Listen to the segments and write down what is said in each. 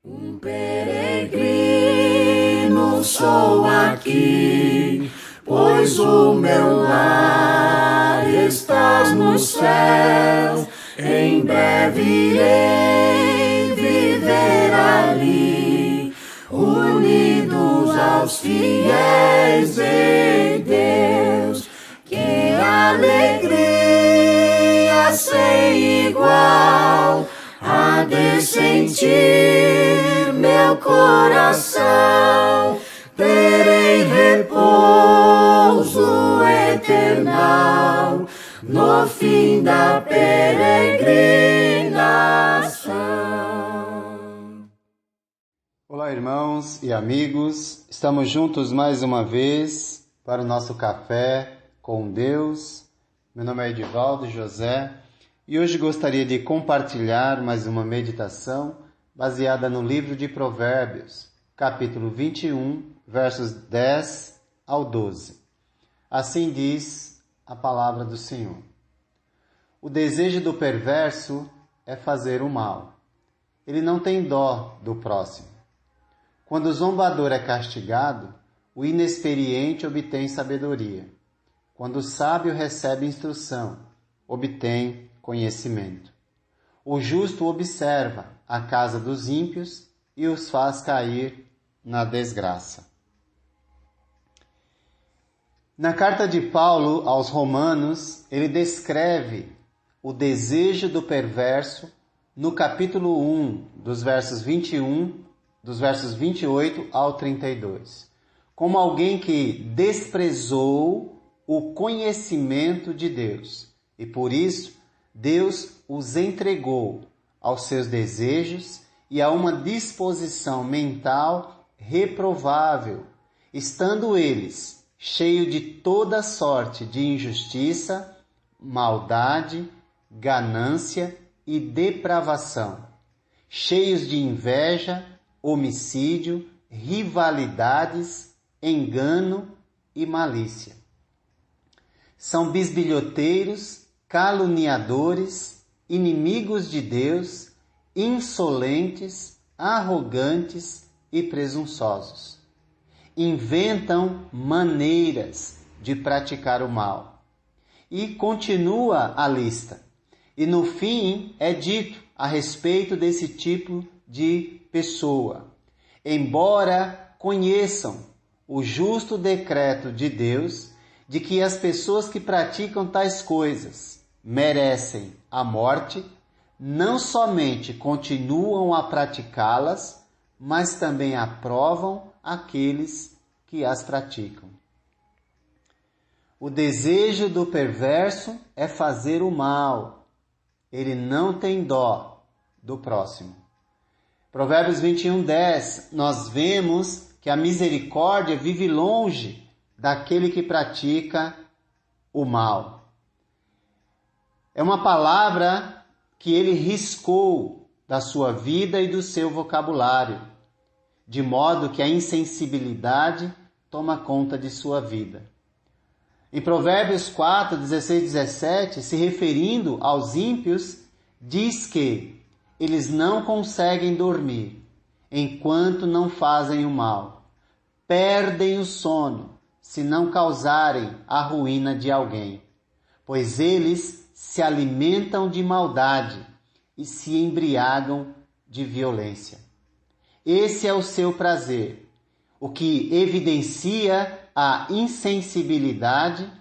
Um peregrino sou aqui, pois o meu lar está nos céus. Em breve irei viver ali, unidos aos fiéis de Deus. Que alegria sem igual há de sentir meu coração. Terei repouso eternal no fim da peregrinação. Olá, irmãos e amigos, estamos juntos mais uma vez para o nosso café com Deus. Meu nome é Edivaldo José e hoje gostaria de compartilhar mais uma meditação baseada no livro de Provérbios, capítulo 21, versos 10 ao 12. Assim diz a palavra do Senhor: O desejo do perverso é fazer o mal. Ele não tem dó do próximo. Quando o zombador é castigado, o inexperiente obtém sabedoria. Quando o sábio recebe instrução, obtém conhecimento. O justo observa a casa dos ímpios e os faz cair na desgraça. Na carta de Paulo aos Romanos, ele descreve o desejo do perverso no capítulo 1, dos versos 28 ao 32, como alguém que desprezou o conhecimento de Deus e por isso Deus os entregou aos seus desejos e a uma disposição mental reprovável, estando eles cheios de toda sorte de injustiça, maldade, ganância e depravação, cheios de inveja, homicídio, rivalidades, engano e malícia. São bisbilhoteiros, caluniadores, inimigos de Deus, insolentes, arrogantes e presunçosos. Inventam maneiras de praticar o mal. E continua a lista. E no fim é dito a respeito desse tipo de pessoa: embora conheçam o justo decreto de Deus de que as pessoas que praticam tais coisas merecem a morte, não somente continuam a praticá-las, mas também aprovam aqueles que as praticam. O desejo do perverso é fazer o mal. Ele não tem dó do próximo. Provérbios 21:10, nós vemos que a misericórdia vive longe daquele que pratica o mal. É uma palavra que ele riscou da sua vida e do seu vocabulário, de modo que a insensibilidade toma conta de sua vida. Em Provérbios 4, 16 e 17, se referindo aos ímpios, diz que eles não conseguem dormir enquanto não fazem o mal. Perdem o sono se não causarem a ruína de alguém, pois eles se alimentam de maldade e se embriagam de violência. Esse é o seu prazer, o que evidencia a insensibilidade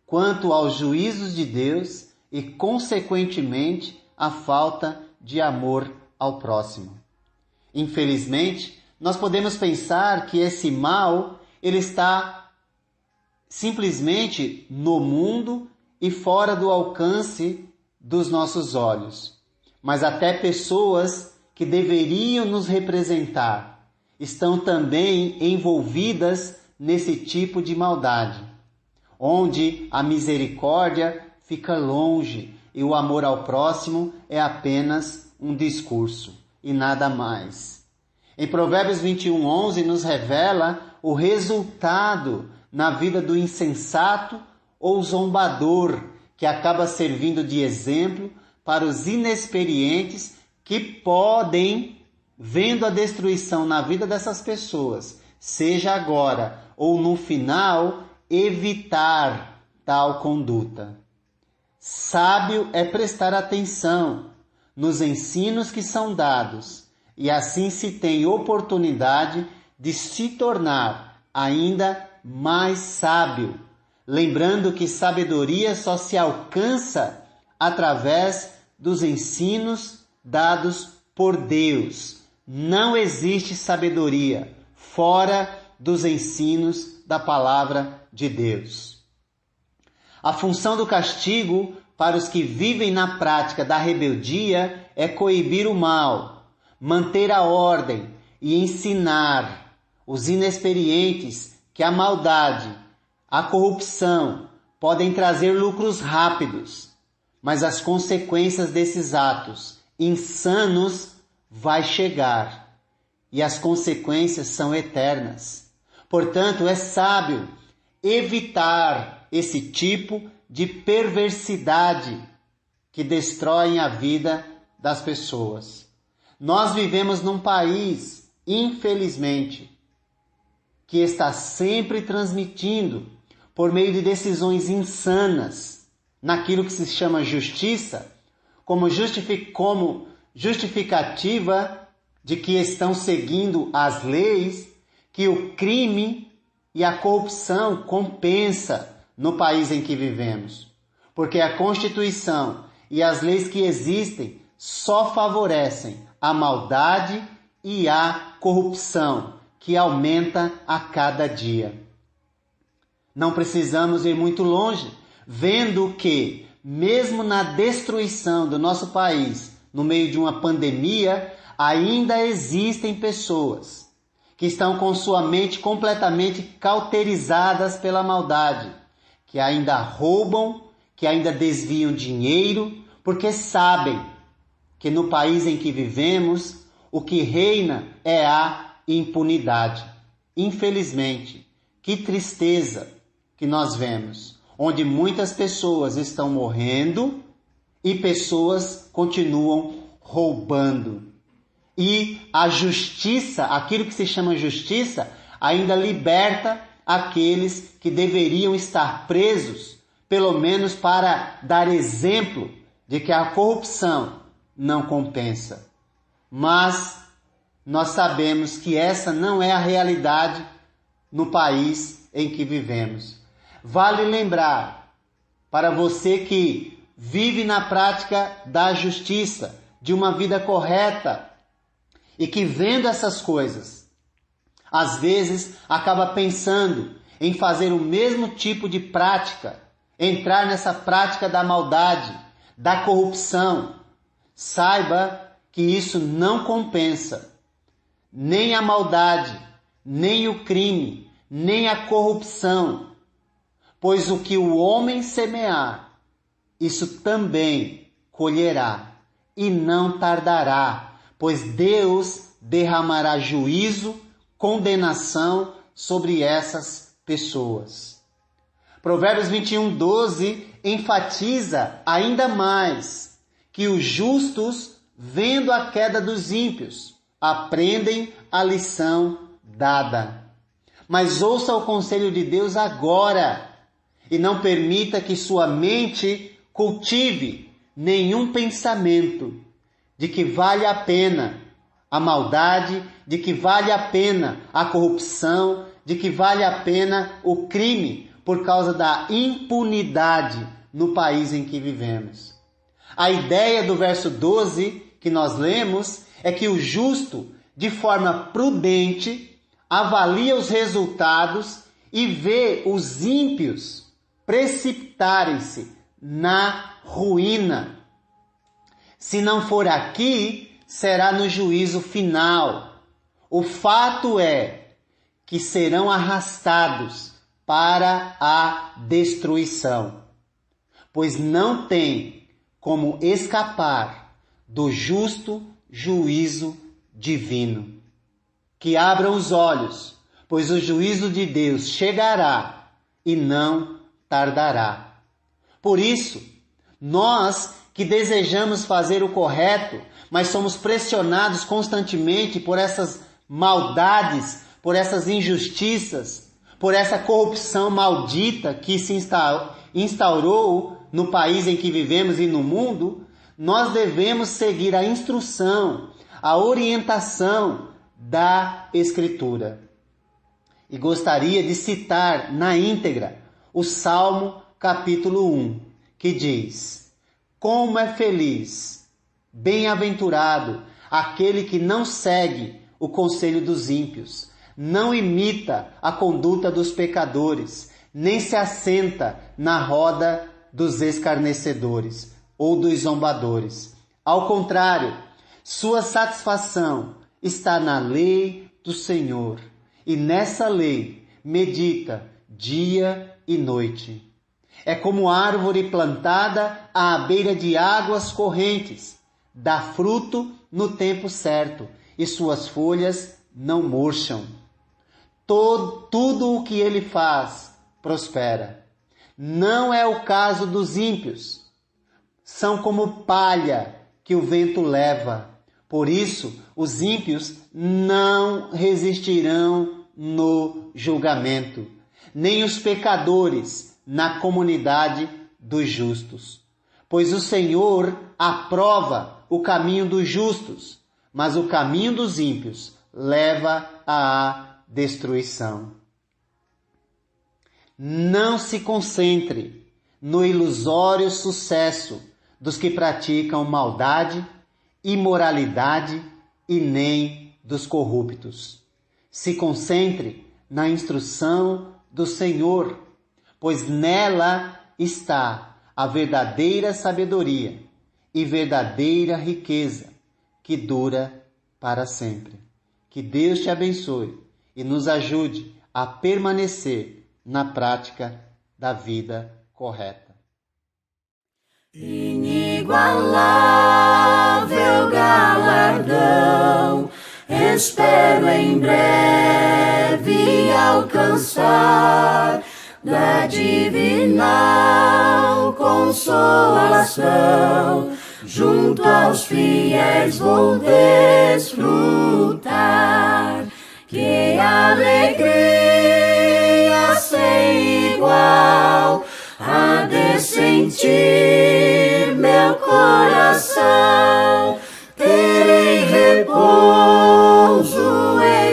quanto aos juízos de Deus e, consequentemente, a falta de amor ao próximo. Infelizmente, nós podemos pensar que esse mal ele está simplesmente no mundo e fora do alcance dos nossos olhos. Mas até pessoas que deveriam nos representar estão também envolvidas nesse tipo de maldade, onde a misericórdia fica longe e o amor ao próximo é apenas um discurso e nada mais. Em Provérbios 21:11 nos revela o resultado na vida do insensato ou zombador, que acaba servindo de exemplo para os inexperientes que podem, vendo a destruição na vida dessas pessoas, seja agora ou no final, evitar tal conduta. Sábio é prestar atenção nos ensinos que são dados, e assim se tem oportunidade de se tornar ainda mais sábio, lembrando que sabedoria só se alcança através dos ensinos dados por Deus. Não existe sabedoria fora dos ensinos da palavra de Deus. A função do castigo para os que vivem na prática da rebeldia é coibir o mal, manter a ordem e ensinar os inexperientes que a maldade, a corrupção podem trazer lucros rápidos, mas as consequências desses atos insanos vai chegar e as consequências são eternas. Portanto, é sábio evitar esse tipo de perversidade que destroem a vida das pessoas. Nós vivemos num país, infelizmente, que está sempre transmitindo, por meio de decisões insanas, naquilo que se chama justiça, como justificativa de que estão seguindo as leis, que o crime e a corrupção compensa no país em que vivemos. Porque a Constituição e as leis que existem só favorecem a maldade e a corrupção, que aumenta a cada dia. Não precisamos ir muito longe, vendo que, mesmo na destruição do nosso país, no meio de uma pandemia, ainda existem pessoas que estão com sua mente completamente cauterizadas pela maldade, que ainda roubam, que ainda desviam dinheiro, porque sabem que no país em que vivemos, o que reina é a impunidade. Infelizmente, que tristeza que nós vemos, onde muitas pessoas estão morrendo e pessoas continuam roubando. E a justiça, aquilo que se chama justiça, ainda liberta aqueles que deveriam estar presos, pelo menos para dar exemplo de que a corrupção não compensa. Mas nós sabemos que essa não é a realidade no país em que vivemos. Vale lembrar, para você que vive na prática da justiça, de uma vida correta, e que vendo essas coisas, às vezes acaba pensando em fazer o mesmo tipo de prática, entrar nessa prática da maldade, da corrupção. Saiba que isso não compensa. Nem a maldade, nem o crime, nem a corrupção. Pois o que o homem semear, isso também colherá, e não tardará, pois Deus derramará juízo, condenação sobre essas pessoas. Provérbios 21:12 enfatiza ainda mais que os justos, vendo a queda dos ímpios, aprendem a lição dada. Mas ouça o conselho de Deus agora e não permita que sua mente cultive nenhum pensamento de que vale a pena a maldade, de que vale a pena a corrupção, de que vale a pena o crime por causa da impunidade no país em que vivemos. A ideia do verso 12 que nós lemos é que o justo, de forma prudente, avalia os resultados e vê os ímpios precipitarem-se na ruína. Se não for aqui, será no juízo final. O fato é que serão arrastados para a destruição, pois não tem como escapar do justo juízo divino. Que abram os olhos, pois o juízo de Deus chegará e não tardará. Por isso, nós que desejamos fazer o correto, mas somos pressionados constantemente por essas maldades, por essas injustiças, por essa corrupção maldita que se instaurou no país em que vivemos e no mundo, nós devemos seguir a instrução, a orientação da Escritura. E gostaria de citar na íntegra o Salmo capítulo 1, que diz: como é feliz, bem-aventurado, aquele que não segue o conselho dos ímpios, não imita a conduta dos pecadores, nem se assenta na roda dos escarnecedores ou dos zombadores. Ao contrário, sua satisfação está na lei do Senhor, e nessa lei medita dia e noite. É como árvore plantada à beira de águas correntes, dá fruto no tempo certo, e suas folhas não murcham. Tudo o que ele faz prospera. Não é o caso dos ímpios. São como palha que o vento leva. Por isso, os ímpios não resistirão no julgamento, nem os pecadores na comunidade dos justos. Pois o Senhor aprova o caminho dos justos, mas o caminho dos ímpios leva à destruição. Não se concentre no ilusório sucesso dos que praticam maldade, imoralidade e nem dos corruptos. Se concentre na instrução do Senhor, pois nela está a verdadeira sabedoria e verdadeira riqueza que dura para sempre. Que Deus te abençoe e nos ajude a permanecer na prática da vida correta. Inigualável galardão, espero em breve alcançar da divinal consolação. Junto aos fiéis vou desfrutar. Que alegria sem igual há de sentir meu coração. Terei repouso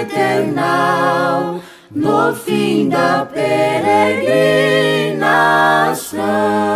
eternal no fim da peregrinação.